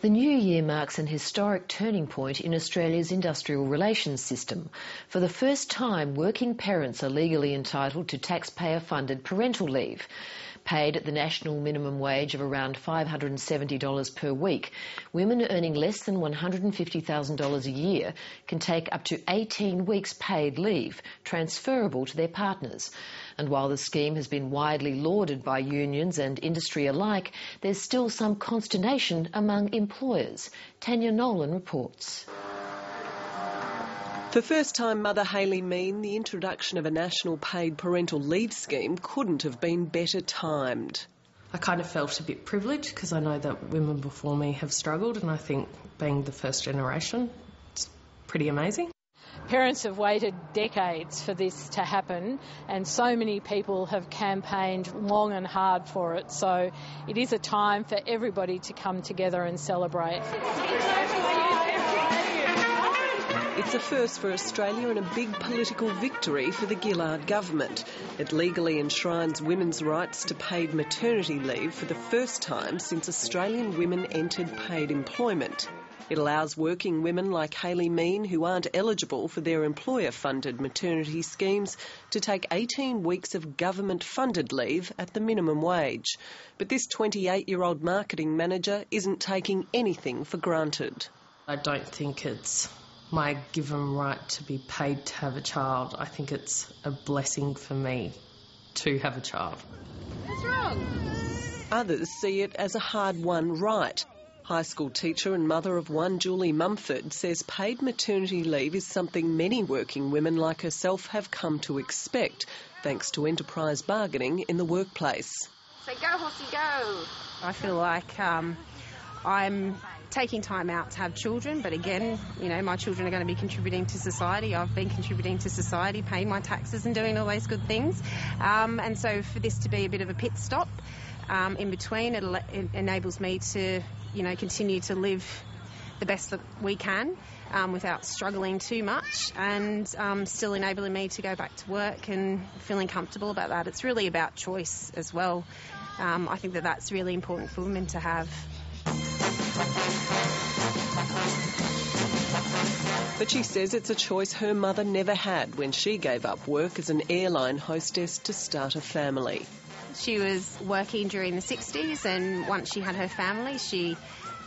The new year marks an historic turning point in Australia's industrial relations system. For the first time, working parents are legally entitled to taxpayer-funded parental leave. Paid at the national minimum wage of around $570 per week, women earning less than $150,000 a year can take up to 18 weeks paid leave, transferable to their partners. And while the scheme has been widely lauded by unions and industry alike, there's still some consternation among employers. Tanya Nolan reports. For first-time mother Hayley Mean, the introduction of a national paid parental leave scheme couldn't have been better timed. I kind of felt a bit privileged because I know that women before me have struggled, and I think being the first generation, it's pretty amazing. Parents have waited decades for this to happen, and so many people have campaigned long and hard for it, so it is a time for everybody to come together and celebrate. It's a first for Australia and a big political victory for the Gillard government. It legally enshrines women's rights to paid maternity leave for the first time since Australian women entered paid employment. It allows working women like Hayley Mean, who aren't eligible for their employer-funded maternity schemes, to take 18 weeks of government-funded leave at the minimum wage. But this 28-year-old marketing manager isn't taking anything for granted. I don't think it's my given right to be paid to have a child. I think it's a blessing for me to have a child. What's wrong? Others see it as a hard-won right. High school teacher and mother of one, Julie Mumford, says paid maternity leave is something many working women like herself have come to expect, thanks to enterprise bargaining in the workplace. So go, horsey, go. I feel like I'm taking time out to have children, but again, you know, my children are going to be contributing to society. I've been contributing to society, paying my taxes and doing all those good things. And so for this to be a bit of a pit stop in between, it enables me to, you know, continue to live the best that we can without struggling too much, and still enabling me to go back to work and feeling comfortable about that. It's really about choice as well. I think that that's really important for women to have. But she says it's a choice her mother never had when she gave up work as an airline hostess to start a family. She was working during the 60s, and once she had her family, she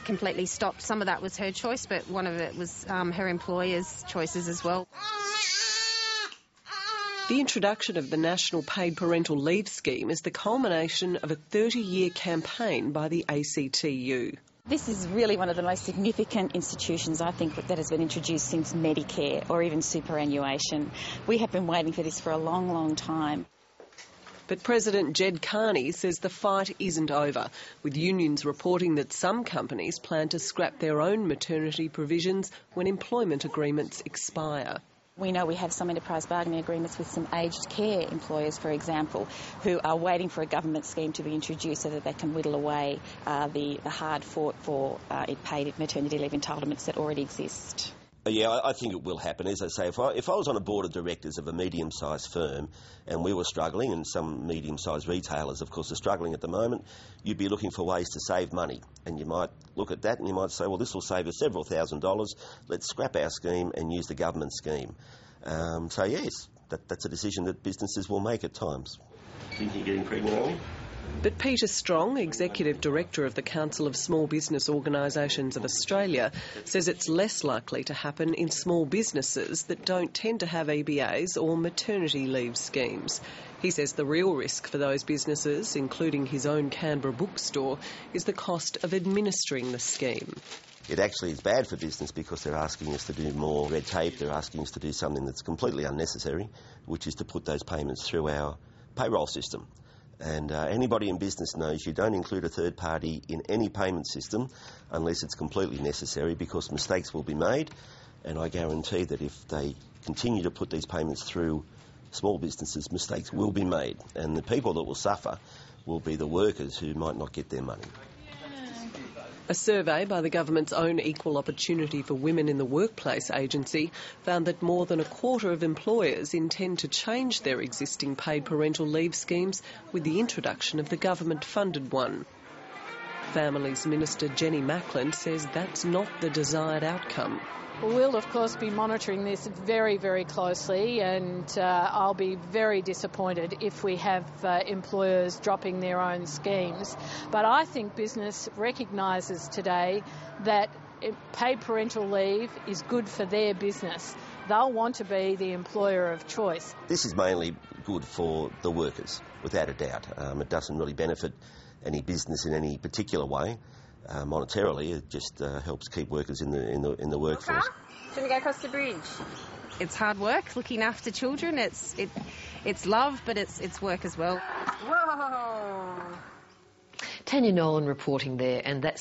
completely stopped. Some of that was her choice, but one of it was her employer's choices as well. The introduction of the National Paid Parental Leave Scheme is the culmination of a 30-year campaign by the ACTU. This is really one of the most significant institutions, I think, that has been introduced since Medicare or even superannuation. We have been waiting for this for a long, long time. But President Kearney says the fight isn't over, with unions reporting that some companies plan to scrap their own maternity provisions when employment agreements expire. We know we have some enterprise bargaining agreements with some aged care employers, for example, who are waiting for a government scheme to be introduced so that they can whittle away the hard-fought for paid maternity leave entitlements that already exist. Yeah, I think it will happen. As I say, if I was on a board of directors of a medium-sized firm and we were struggling, and some medium-sized retailers, of course, are struggling at the moment, you'd be looking for ways to save money. And you might look at that and you might say, well, this will save us several $1,000s. Let's scrap our scheme and use the government scheme. So, yes, that's a decision that businesses will make at times. Think you're getting pregnant, are you? But Peter Strong, Executive Director of the Council of Small Business Organisations of Australia, says it's less likely to happen in small businesses that don't tend to have EBAs or maternity leave schemes. He says the real risk for those businesses, including his own Canberra bookstore, is the cost of administering the scheme. It actually is bad for business because they're asking us to do more red tape. They're asking us to do something that's completely unnecessary, which is to put those payments through our payroll system. And anybody in business knows you don't include a third party in any payment system unless it's completely necessary, because mistakes will be made. And I guarantee that if they continue to put these payments through small businesses, mistakes will be made. And the people that will suffer will be the workers who might not get their money. A survey by the government's own Equal Opportunity for Women in the Workplace agency found that more than a quarter of employers intend to change their existing paid parental leave schemes with the introduction of the government-funded one. Families Minister Jenny Macklin says that's not the desired outcome. We'll, of course, be monitoring this very, very closely, and I'll be very disappointed if we have employers dropping their own schemes. But I think business recognises today that paid parental leave is good for their business. They'll want to be the employer of choice. This is mainly good for the workers, without a doubt. It doesn't really benefit any business in any particular way. Monetarily, it just helps keep workers in the workforce. Should we go across the bridge? It's hard work looking after children. It's love, but it's work as well. Whoa! Tanya Nolan reporting there, and that's